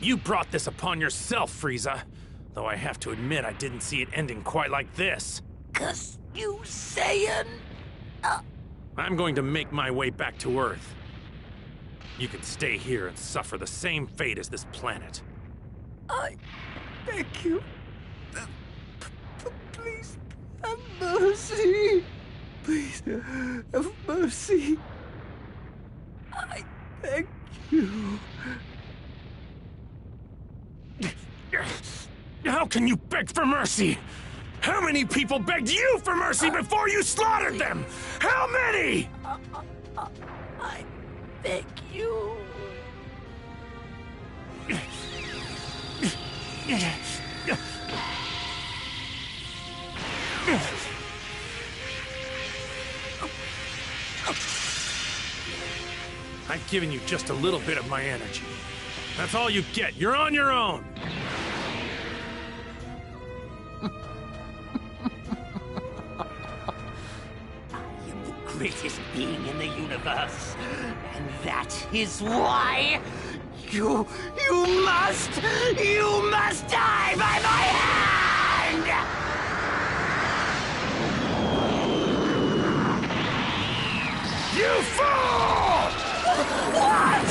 You brought this upon yourself, Frieza. Though I have to admit, I didn't see it ending quite like this. 'Cause you sayin'... I'm going to make my way back to Earth. You can stay here and suffer the same fate as this planet. I beg you, Please have mercy. Please have mercy. I beg you. How can you beg for mercy? How many people begged you for mercy before you slaughtered them? How many? I beg you. I've given you just a little bit of my energy. That's all you get. You're on your own. Greatest being in the universe. And that is why you must die by my hand! You fool! What?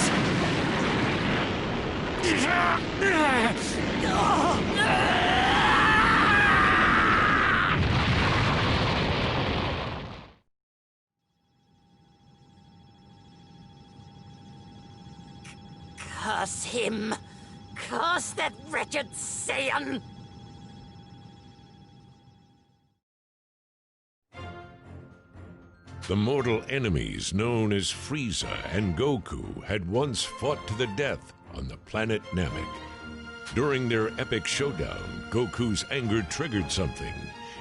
Curse him! Curse that wretched Saiyan! The mortal enemies known as Frieza and Goku had once fought to the death on the planet Namek. During their epic showdown, Goku's anger triggered something.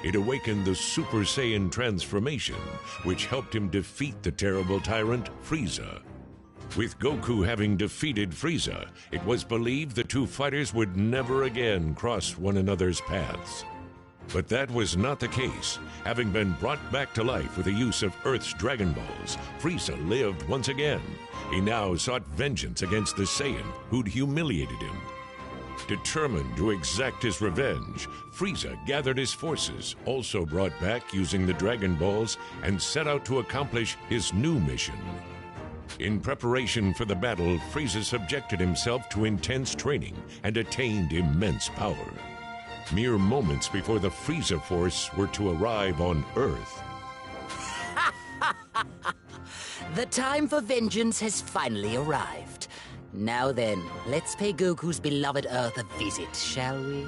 It awakened the Super Saiyan transformation, which helped him defeat the terrible tyrant Frieza. With Goku having defeated Frieza, it was believed the two fighters would never again cross one another's paths. But that was not the case. Having been brought back to life with the use of Earth's Dragon Balls, Frieza lived once again. He now sought vengeance against the Saiyan who'd humiliated him. Determined to exact his revenge, Frieza gathered his forces, also brought back using the Dragon Balls, and set out to accomplish his new mission. In preparation for the battle, Frieza subjected himself to intense training and attained immense power. Mere moments before the Frieza Force were to arrive on Earth. The time for vengeance has finally arrived. Now then, let's pay Goku's beloved Earth a visit, shall we?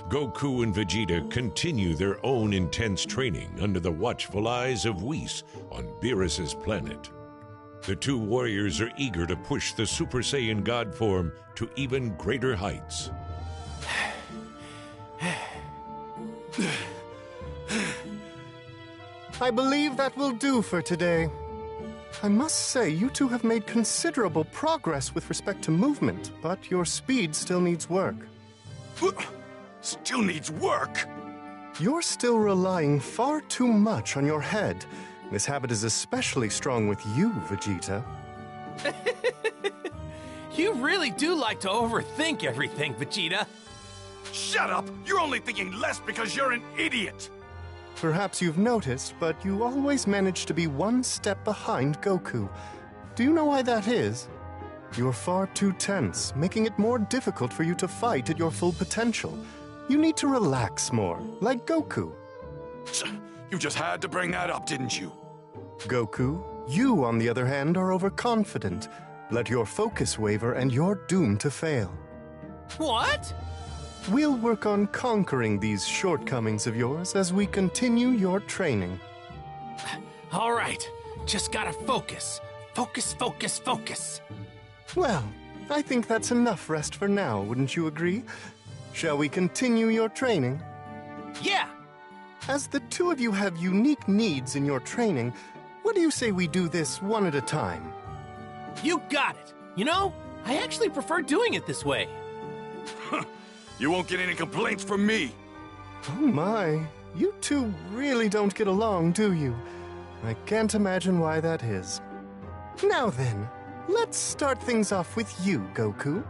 Goku and Vegeta continue their own intense training under the watchful eyes of Whis on Beerus's planet. The two warriors are eager to push the Super Saiyan God form to even greater heights. I believe that will do for today. I must say, you two have made considerable progress with respect to movement, but your speed still needs work. Still needs work? You're still relying far too much on your head. This habit is especially strong with you, Vegeta. You really do like to overthink everything, Vegeta. Shut up! You're only thinking less because you're an idiot! Perhaps you've noticed, but you always manage to be one step behind Goku. Do you know why that is? You're far too tense, making it more difficult for you to fight at your full potential. You need to relax more, like Goku. You just had to bring that up, didn't you? Goku, you, on the other hand, are overconfident. Let your focus waver and you're doomed to fail. What? We'll work on conquering these shortcomings of yours as we continue your training. All right, just gotta focus. Focus, focus, focus. Well, I think that's enough rest for now, wouldn't you agree? Shall we continue your training? Yeah! As the two of you have unique needs in your training, what do you say we do this one at a time? You got it. You know, I actually prefer doing it this way. You won't get any complaints from me. Oh my, you two really don't get along, do you? I can't imagine why that is. Now then, let's start things off with you, Goku.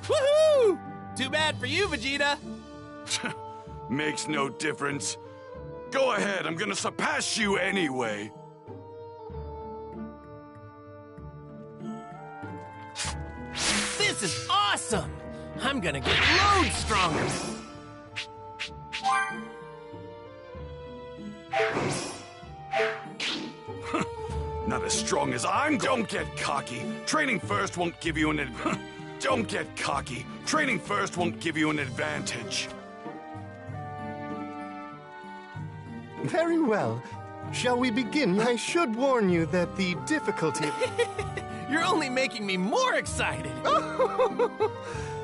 Woohoo! Too bad for you, Vegeta. Makes no difference. Go ahead, I'm gonna surpass you anyway. This is awesome! I'm gonna get loads stronger. Not as strong as I'm. Don't get cocky. Training first won't give you an Don't get cocky. Training first won't give you an advantage. Very well. Shall we begin? I should warn you that the difficulty... You're only making me more excited.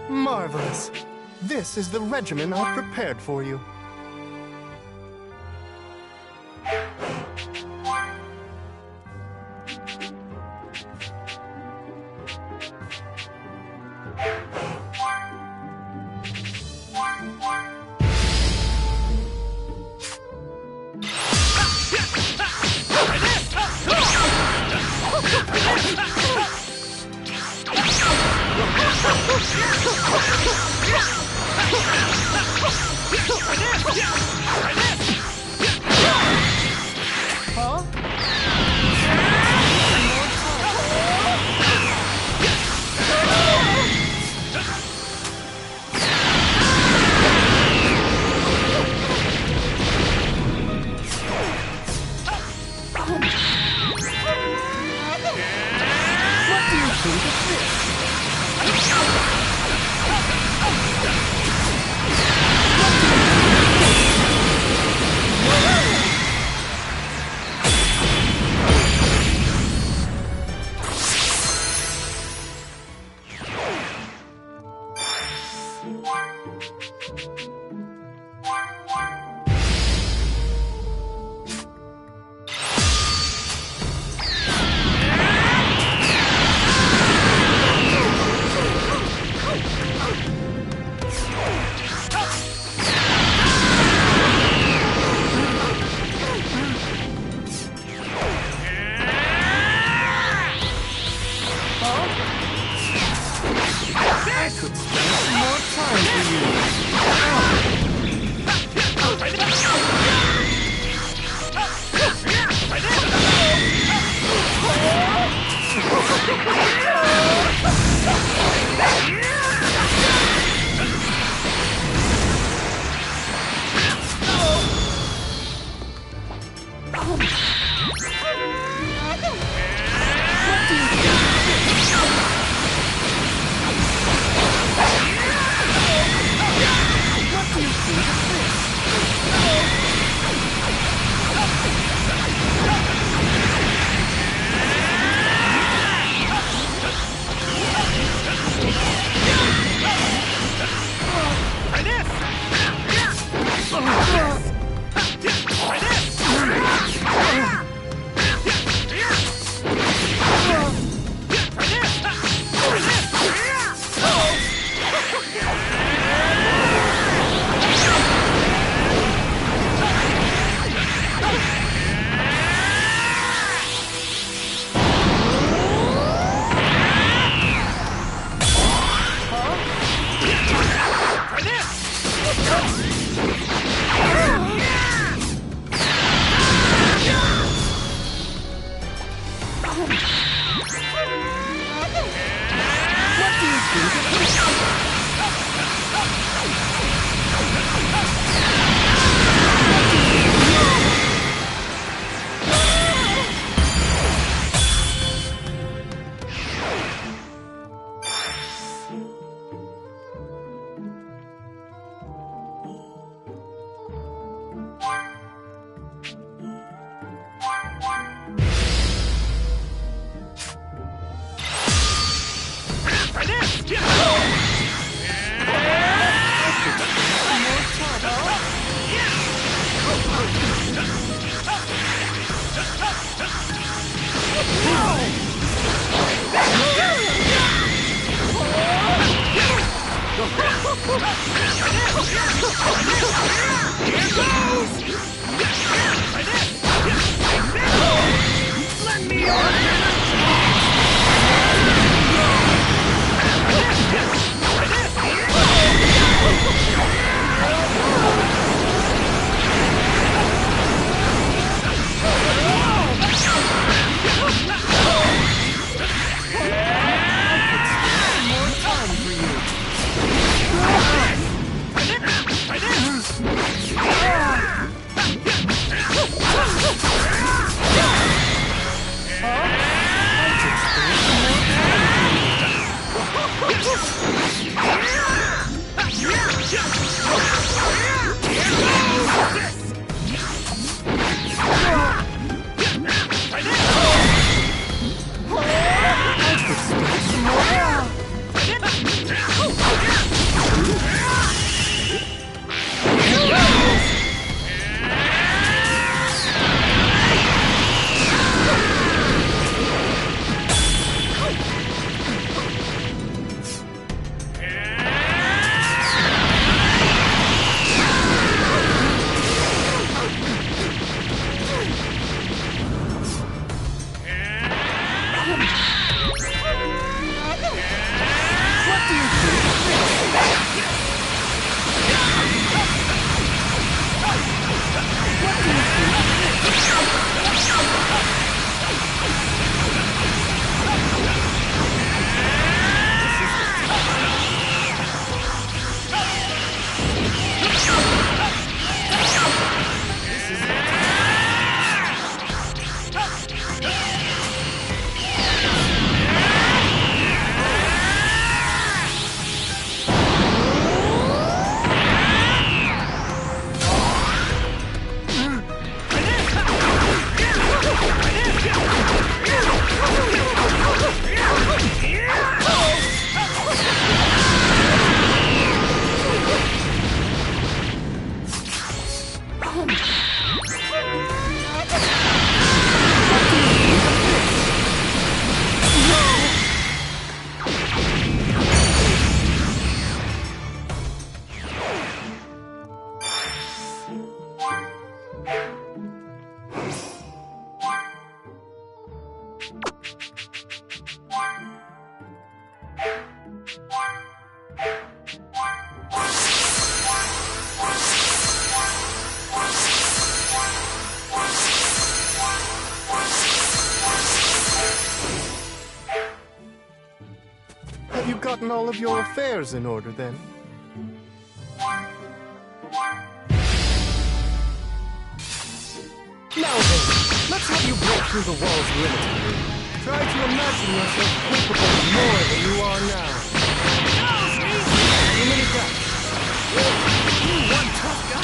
Marvelous. This is the regimen I prepared for you. Here goes! Have you gotten all of your affairs in order, then? Now then, let's have you break through the walls limited. Try to imagine yourself capable of more than you are now. Too many gaps. One tough guy.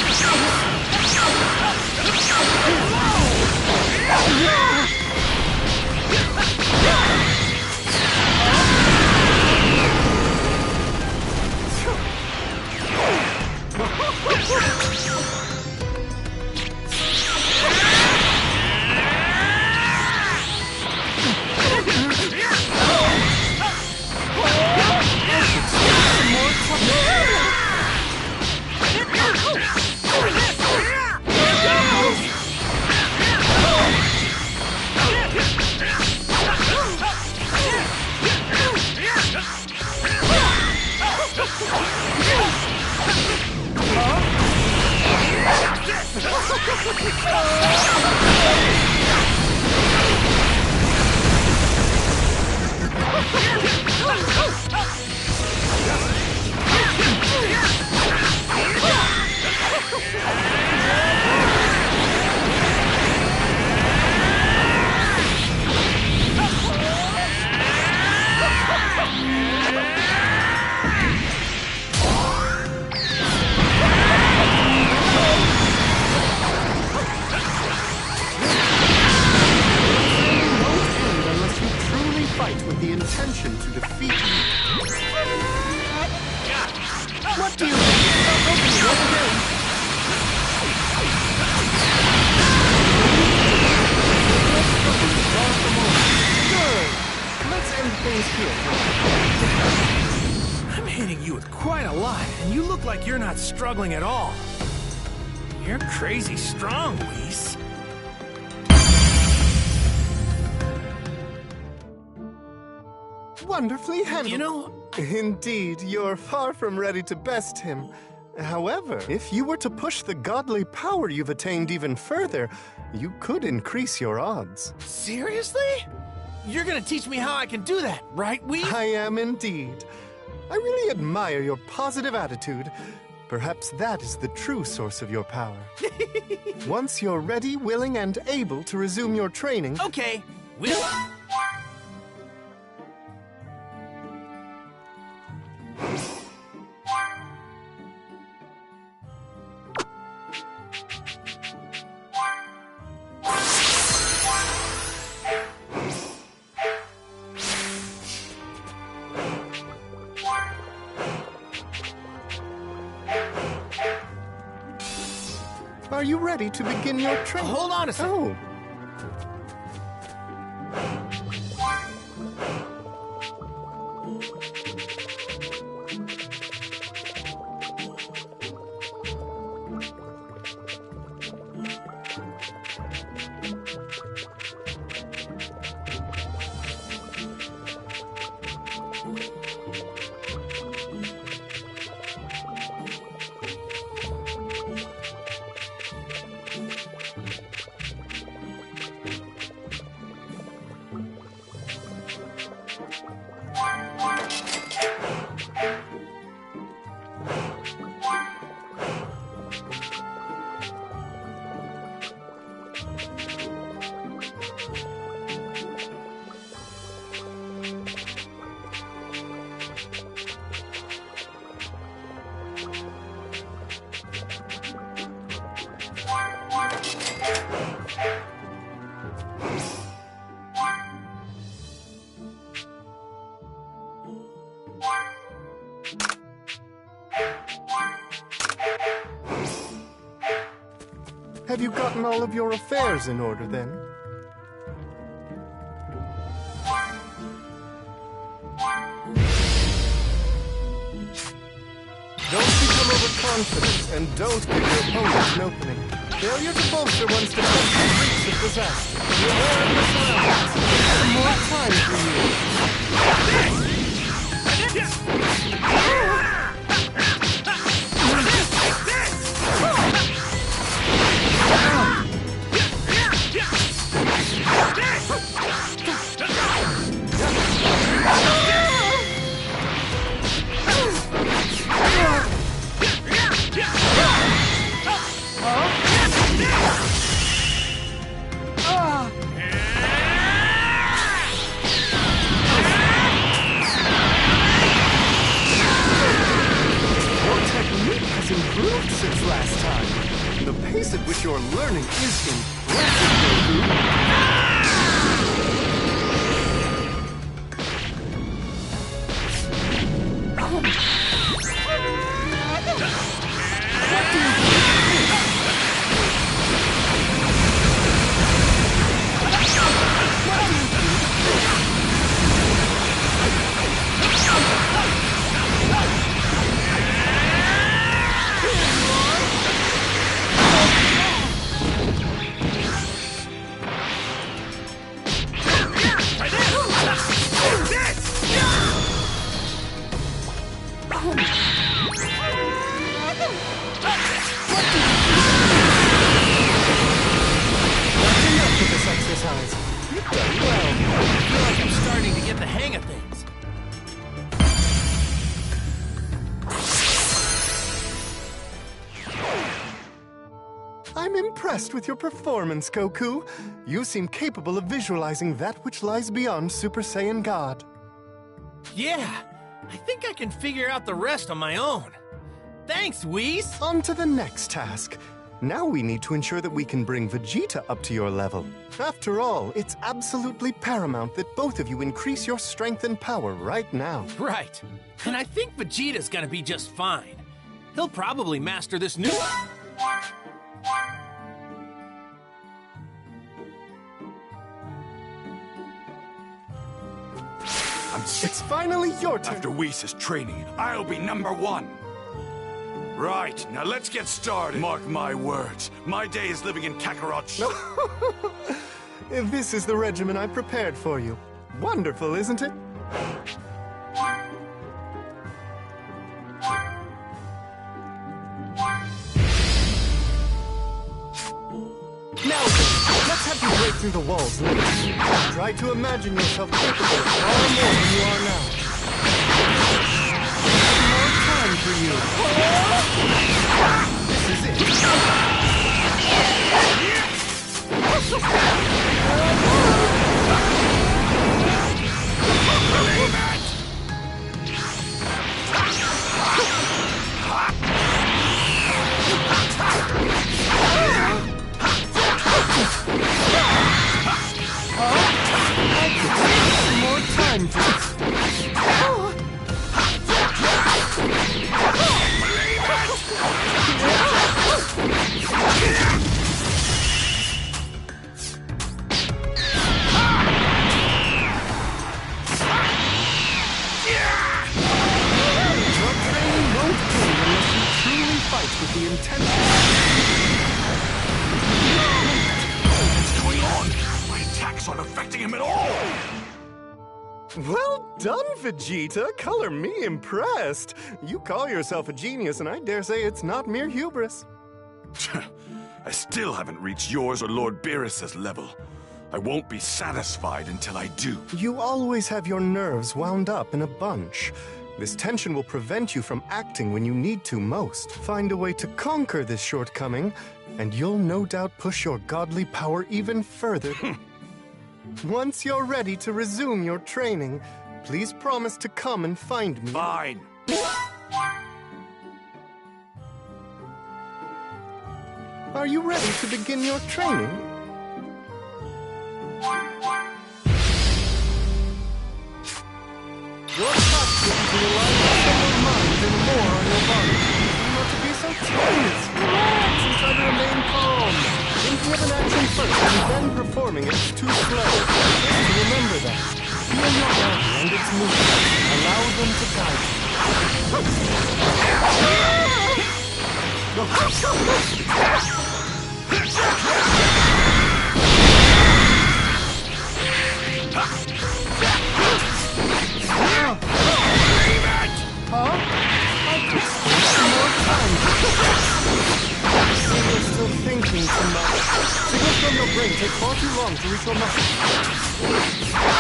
With the intention to defeat you. What do you think about opening your game? Good. Let's end things here. I'm hitting you with quite a lot, and you look like you're not struggling at all. You're crazy strong, Whis. Wonderfully handled. You know, Indeed, you're far from ready to best him. However, if you were to push the godly power you've attained even further, you could increase your odds. seriously? You're gonna teach me how I can do that, right, Whis? I am indeed. I really admire your positive attitude. Perhaps that is the true source of your power. Once you're ready, willing, and able to resume your training... Okay, Whis. Are you ready to begin your training? Hold on a second. Oh. Have you gotten all of your affairs in order, then? Don't become overconfident, and don't give your opponent an opening. Failure to bolster one's defense will reach a disaster. You're aware of the surroundings. More time for you. Improved since last time. The pace at which you're learning is impressive, I'm impressed with your performance, Goku. You seem capable of visualizing that which lies beyond Super Saiyan God. Yeah, I think I can figure out the rest on my own. Thanks, Whis! On to the next task. Now we need to ensure that we can bring Vegeta up to your level. After all, it's absolutely paramount that both of you increase your strength and power right now. Right. And I think Vegeta's gonna be just fine. He'll probably master this new... It's finally your turn. After Whis' training, I'll be #1. Right, now let's get started. Mark my words. My day is living in Kakarot. This is the regimen I prepared for you. Wonderful, isn't it? Now then, let's have you break through the walls, Link. Try to imagine yourself capable of far more than you are now. More time for you. This is it. Believe it! More time for this. Your training won't end unless you truly fight with the intention. What's going on? My attacks aren't affecting him at all! Well done, Vegeta. Color me impressed. You call yourself a genius, and I dare say it's not mere hubris. I still haven't reached yours or Lord Beerus's level. I won't be satisfied until I do. You always have your nerves wound up in a bunch. This tension will prevent you from acting when you need to most. Find a way to conquer this shortcoming, and you'll no doubt push your godly power even further. Once you're ready to resume your training, please promise to come and find me. Fine. Are you ready to begin your training? Your touch will be to rely less on your mind and more on your body. You want to be so tense. Relax and try to remain calm. first and then performing it is too slow. Remember that. Feel your body and its movement. Allow them to guide You're still thinking too much. Signals from your brain take far too long to reach your muscles.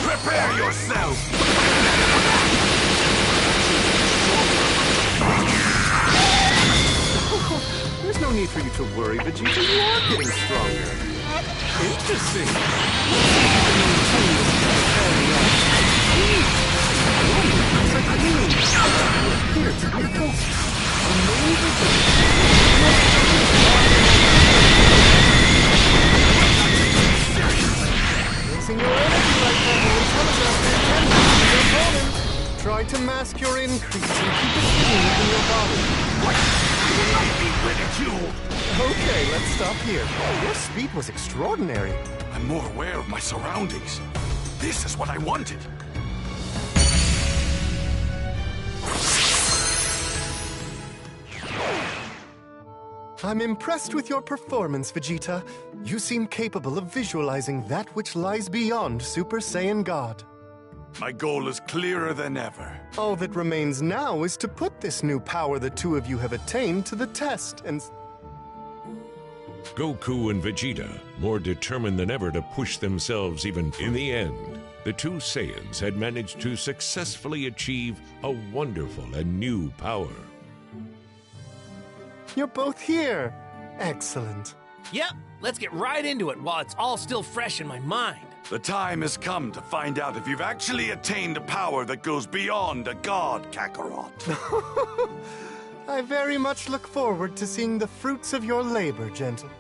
Prepare yourself! There's no need for you to worry, Vegeta. You are getting stronger. Interesting. Here to be focused. Using your energy like that will telegraph the attention to your opponent. Try to mask your increase and keep it hidden within your body. What? You will not be ridiculed! Okay, let's stop here. Your speed was extraordinary. I'm more aware of my surroundings. This is what I wanted. I'm impressed with your performance, Vegeta. You seem capable of visualizing that which lies beyond Super Saiyan God. My goal is clearer than ever. All that remains now is to put this new power the two of you have attained to the test and... Goku and Vegeta, more determined than ever to push themselves even in the end, the two Saiyans had managed to successfully achieve a wonderful and new power. You're both here. Excellent. Yep, let's get right into it while it's all still fresh in my mind. The time has come to find out if you've actually attained a power that goes beyond a god, Kakarot. I very much look forward to seeing the fruits of your labor, Gentle.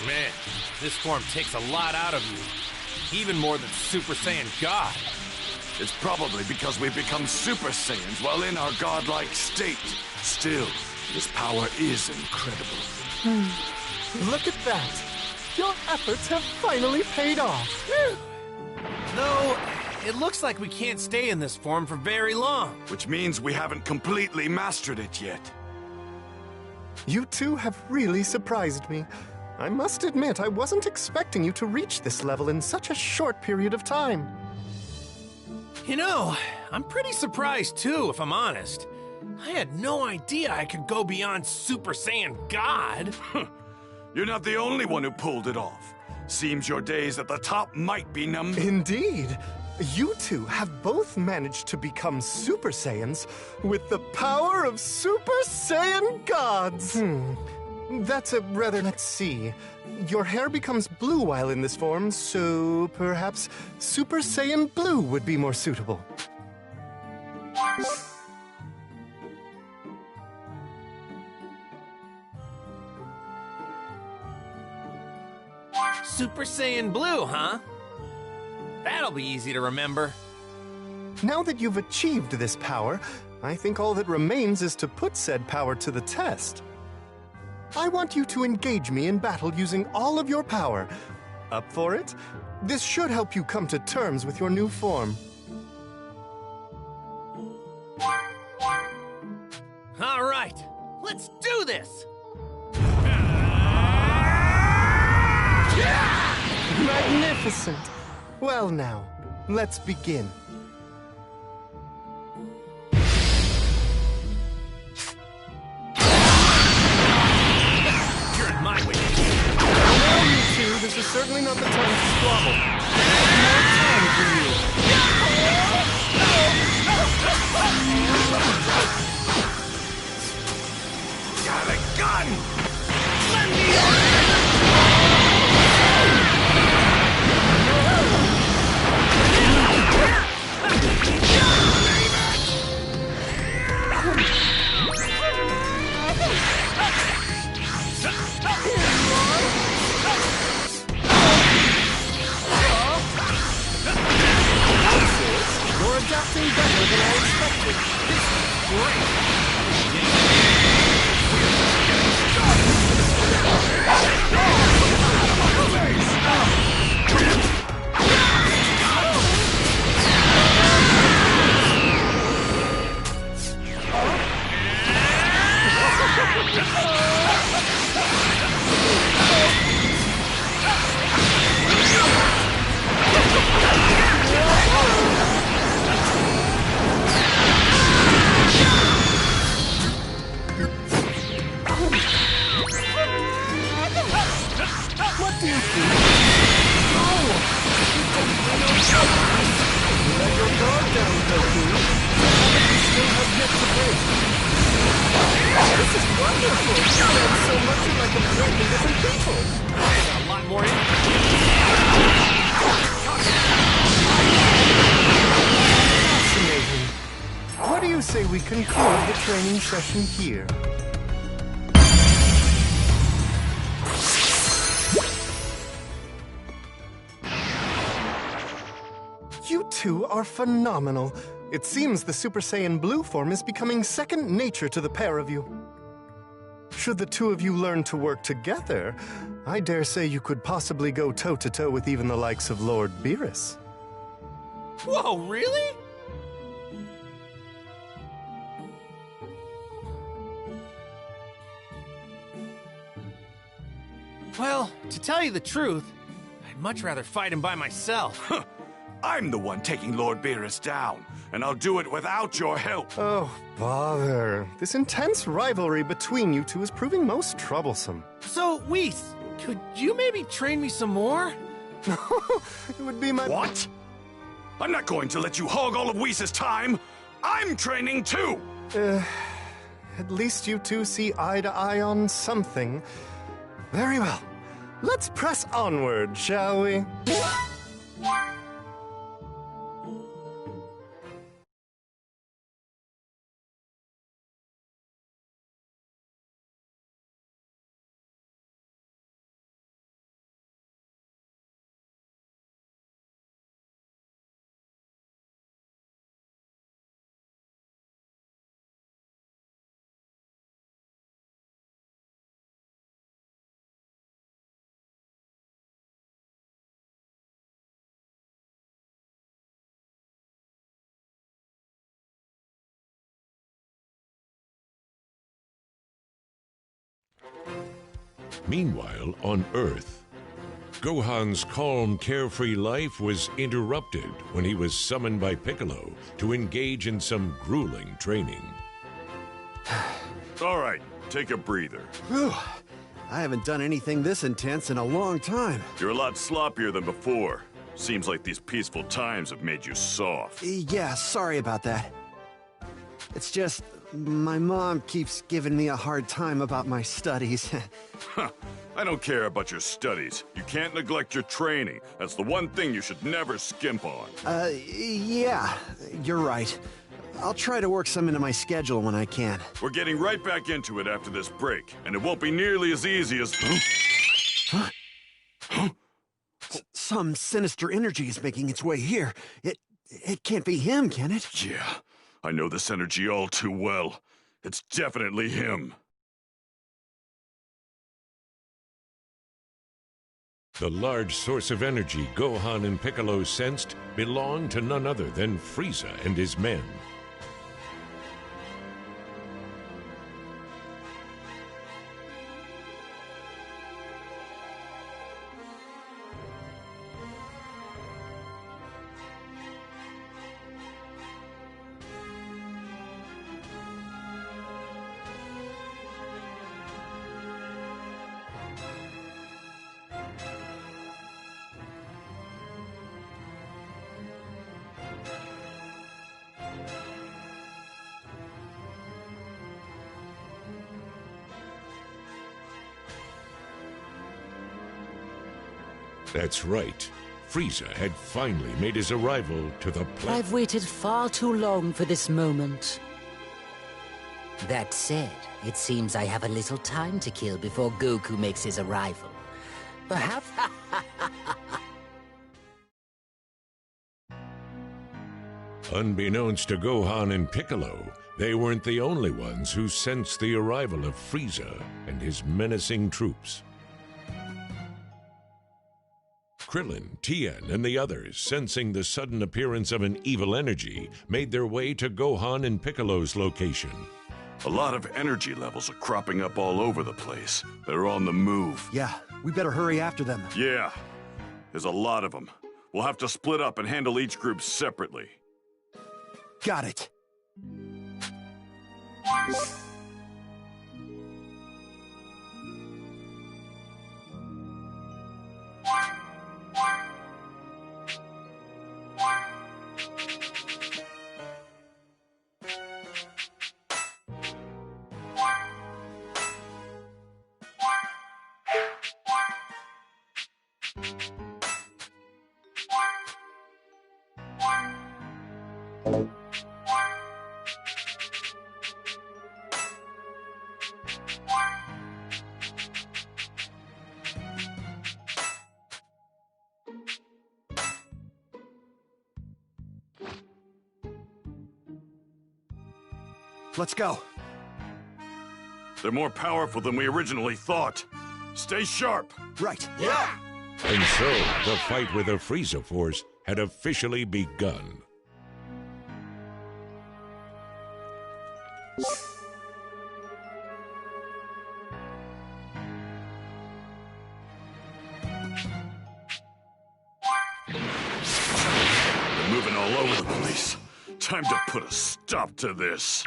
Man, this form takes a lot out of you. Even more than Super Saiyan God. It's probably because we've become Super Saiyans while in our godlike state. Still, this power is incredible. Look at that. Your efforts have finally paid off. Though, it looks like we can't stay in this form for very long. Which means we haven't completely mastered it yet. You two have really surprised me. I must admit, I wasn't expecting you to reach this level in such a short period of time. You know, I'm pretty surprised too, if I'm honest. I had no idea I could go beyond Super Saiyan God. You're not the only one who pulled it off. Seems your days at the top might be numbered. Indeed. You two have both managed to become Super Saiyans with the power of Super Saiyan Gods. That's a rather... Let's see. Your hair becomes blue while in this form, so perhaps Super Saiyan Blue would be more suitable. Super Saiyan Blue, huh? That'll be easy to remember. Now that you've achieved this power, I think all that remains is to put said power to the test. I want you to engage me in battle using all of your power. Up for it? This should help you come to terms with your new form. All right, let's do this! Magnificent! Well now, let's begin. What do you think? Oh! Let your guard down, Goku. You still have yet to break. This is wonderful! You sound so much like a million different people! A lot more in. Fascinating. What do you say we conclude the training session here? You two are phenomenal. It seems the Super Saiyan Blue form is becoming second nature to the pair of you. Should the two of you learn to work together, I dare say you could possibly go toe-to-toe with even the likes of Lord Beerus. Whoa, really? Well, to tell you the truth, I'd much rather fight him by myself. I'm the one taking Lord Beerus down, and I'll do it without your help. Oh, bother. This intense rivalry between you two is proving most troublesome. So, Whis, could you maybe train me some more? It would be my... What? I'm not going to let you hog all of Whis' time. I'm training too. At least you two see eye to eye on something. Very well. Let's press onward, shall we? Meanwhile, on Earth, Gohan's calm, carefree life was interrupted when he was summoned by Piccolo to engage in some grueling training. All right, take a breather. Whew. I haven't done anything this intense in a long time. You're a lot sloppier than before. Seems like these peaceful times have made you soft. Yeah, sorry about that. It's just, my mom keeps giving me a hard time about my studies. Huh. I don't care about your studies. You can't neglect your training. That's the one thing you should never skimp on. Yeah, you're right. I'll try to work some into my schedule when I can. We're getting right back into it after this break, and it won't be nearly as easy as... Huh? Huh? Some sinister energy is making its way here. It can't be him, can it? Yeah, I know this energy all too well. It's definitely him. The large source of energy Gohan and Piccolo sensed belonged to none other than Frieza and his men. That's right. Frieza had finally made his arrival to the planet. I've waited far too long for this moment. That said, it seems I have a little time to kill before Goku makes his arrival. Perhaps... Unbeknownst to Gohan and Piccolo, They weren't the only ones who sensed the arrival of Frieza and his menacing troops. Krillin, Tien, and the others, sensing the sudden appearance of an evil energy, made their way to Gohan and Piccolo's location. A lot of energy levels are cropping up all over the place. They're on the move. Yeah, we better hurry after them. Yeah, there's a lot of them. We'll have to split up and handle each group separately. Got it. Let's go. They're more powerful than we originally thought. Stay sharp. Right. Yeah! And so, the fight with the Frieza Force had officially begun. They're moving all over the place. Time to put a stop to this.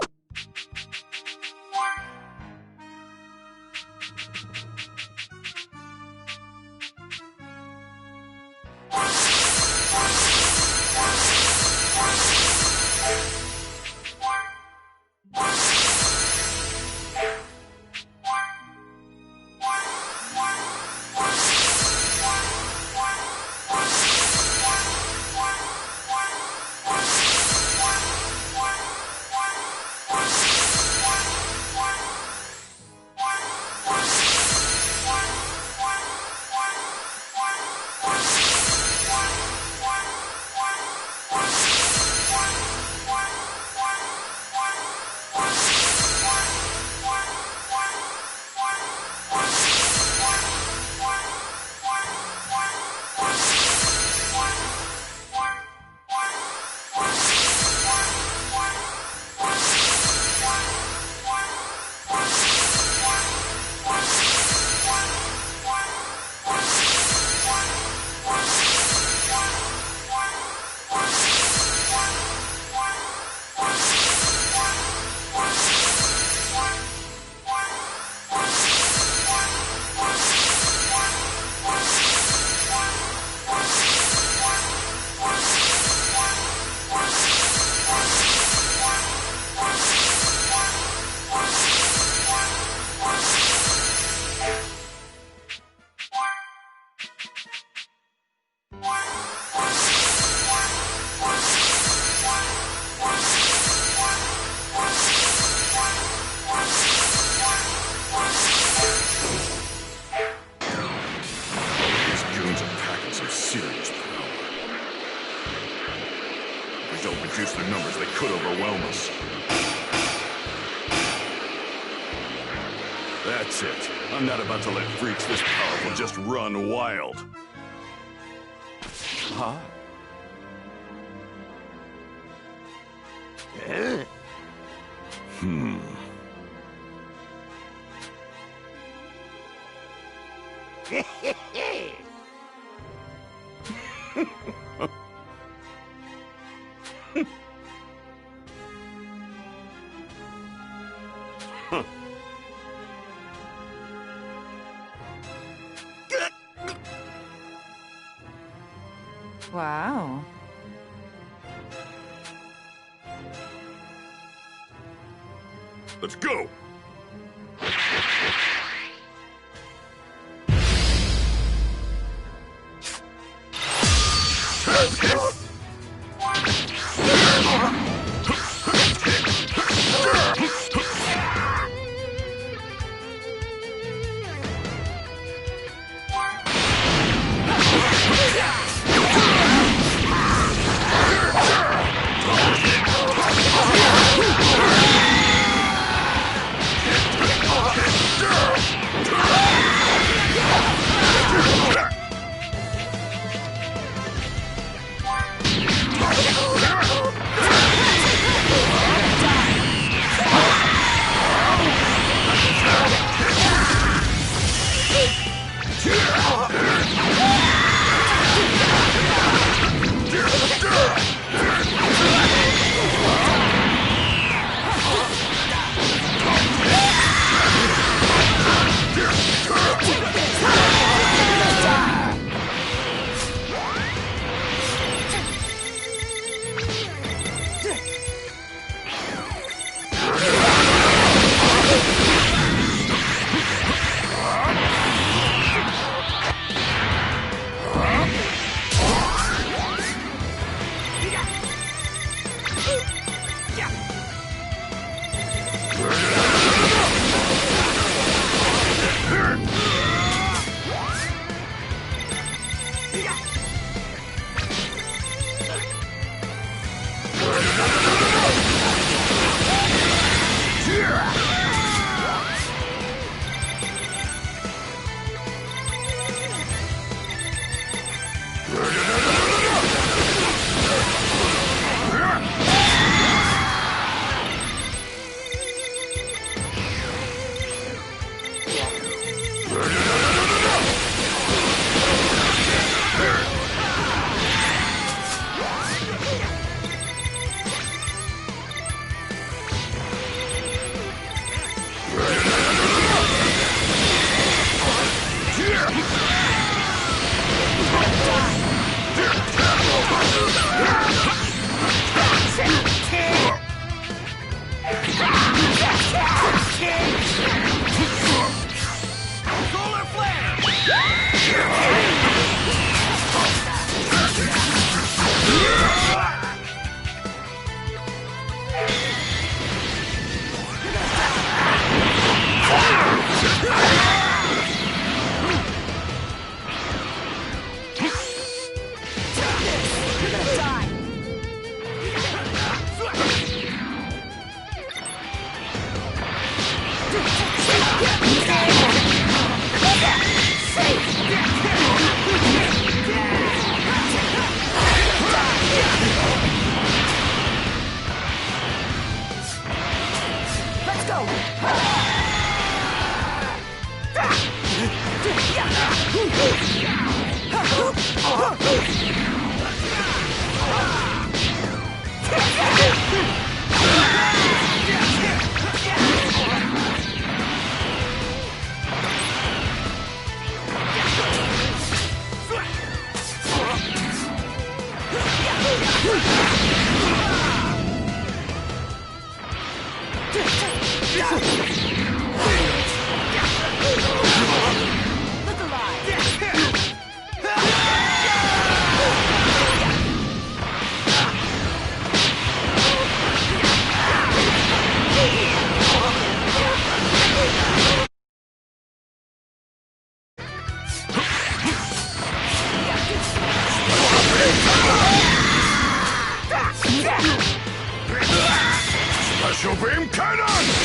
reduce their numbers, they could overwhelm us. That's it. I'm not about to let freaks this powerful just run wild. Huh? Wow. Let's go! Solar flare! Let's go! Look alive! Special beam cannon!